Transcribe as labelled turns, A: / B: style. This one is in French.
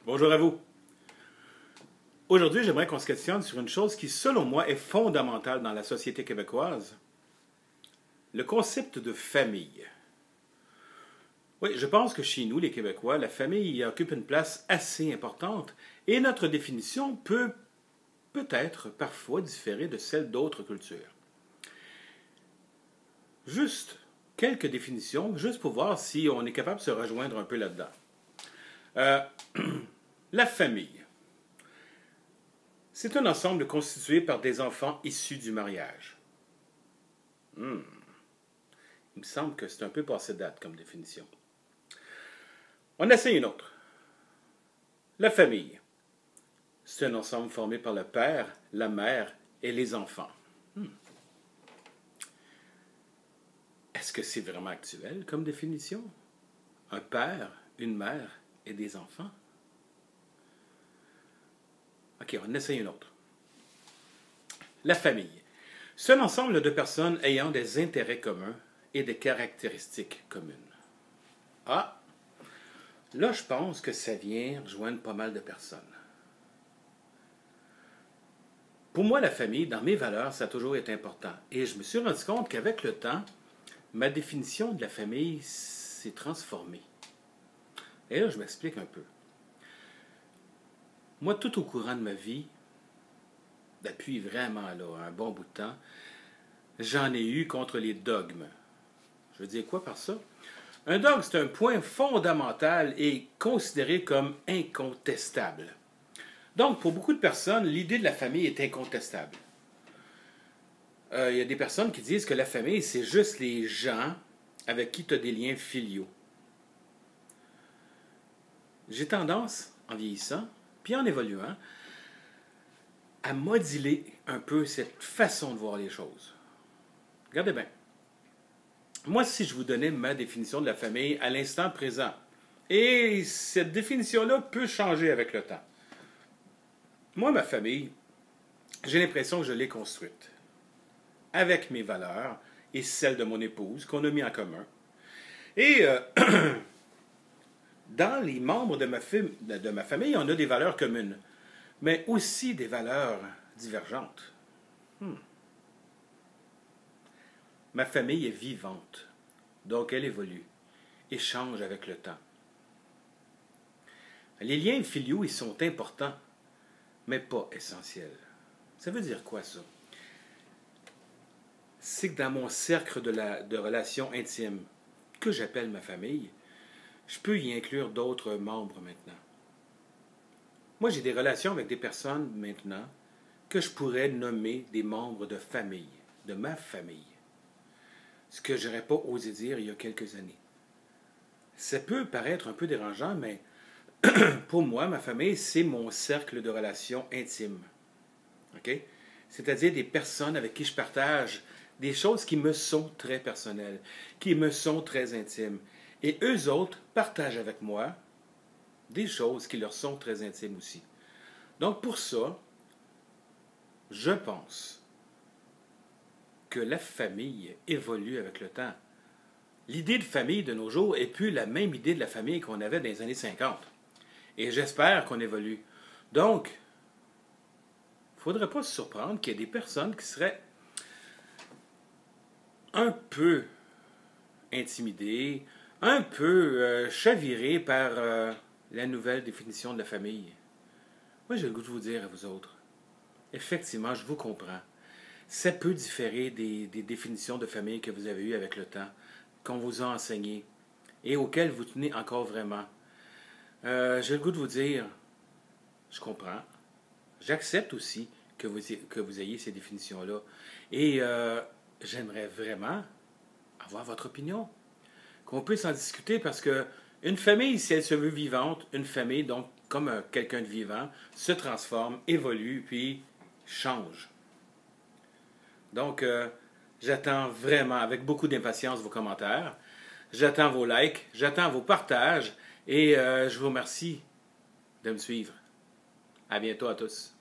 A: Bonjour à vous. Aujourd'hui, j'aimerais qu'on se questionne sur une chose qui, selon moi, est fondamentale dans la société québécoise, le concept de famille. Oui, je pense que chez nous, les Québécois, la famille occupe une place assez importante et notre définition peut peut-être parfois différer de celle d'autres cultures. Juste quelques définitions, juste pour voir si on est capable de se rejoindre un peu là-dedans. Euh, la famille. C'est un ensemble constitué par des enfants issus du mariage. Il me semble que c'est un peu passé date comme définition. On essaie une autre. La famille. C'est un ensemble formé par le père, la mère et les enfants. Est-ce que c'est vraiment actuel comme définition? Un père, une mère et des enfants? OK, on essaie une autre. La famille. C'est un ensemble de personnes ayant des intérêts communs et des caractéristiques communes. Ah, là, je pense que ça vient rejoindre pas mal de personnes. Pour moi, la famille, dans mes valeurs, ça a toujours été important. Et je me suis rendu compte qu'avec le temps, ma définition de la famille s'est transformée. Et là, je m'explique un peu. Moi, tout au courant de ma vie, depuis vraiment là, un bon bout de temps, j'en ai eu contre les dogmes. Je veux dire quoi par ça? Un dogme, c'est un point fondamental et considéré comme incontestable. Donc, pour beaucoup de personnes, l'idée de la famille est incontestable. Il y a des personnes qui disent que la famille, c'est juste les gens avec qui tu as des liens filiaux. J'ai tendance, en vieillissant, puis en évoluant, à moduler un peu cette façon de voir les choses. Regardez bien. Moi, si je vous donnais ma définition de la famille à l'instant présent, et cette définition-là peut changer avec le temps. Moi, ma famille, j'ai l'impression que je l'ai construite avec mes valeurs et celles de mon épouse qu'on a mis en commun. Et dans les membres de ma famille, on a des valeurs communes, mais aussi des valeurs divergentes. Ma famille est vivante, donc elle évolue et change avec le temps. Les liens filiaux, ils sont importants, mais pas essentiels. Ça veut dire quoi, ça? C'est que dans mon cercle de relations intimes, que j'appelle ma famille, je peux y inclure d'autres membres maintenant. Moi, j'ai des relations avec des personnes maintenant que je pourrais nommer des membres de famille, de ma famille. Ce que je n'aurais pas osé dire il y a quelques années. Ça peut paraître un peu dérangeant, mais pour moi, ma famille, c'est mon cercle de relations intimes. OK? C'est-à-dire des personnes avec qui je partage des choses qui me sont très personnelles, qui me sont très intimes. Et eux autres partagent avec moi des choses qui leur sont très intimes aussi. Donc pour ça, je pense que la famille évolue avec le temps. L'idée de famille de nos jours n'est plus la même idée de la famille qu'on avait dans les années 50. Et j'espère qu'on évolue. Donc, il ne faudrait pas se surprendre qu'il y ait des personnes qui seraient un peu intimidées, un peu chavirées par la nouvelle définition de la famille. Moi, j'ai le goût de vous dire à vous autres, effectivement, je vous comprends. Ça peut différer des définitions de famille que vous avez eues avec le temps, qu'on vous a enseignées et auxquelles vous tenez encore vraiment. J'ai le goût de vous dire, je comprends. J'accepte aussi que vous ayez ces définitions-là. Et j'aimerais vraiment avoir votre opinion. Qu'on puisse en discuter parce que une famille, si elle se veut vivante, une famille, donc comme quelqu'un de vivant, se transforme, évolue, puis change. Donc, j'attends vraiment avec beaucoup d'impatience vos commentaires. J'attends vos likes, j'attends vos partages et je vous remercie de me suivre. À bientôt à tous.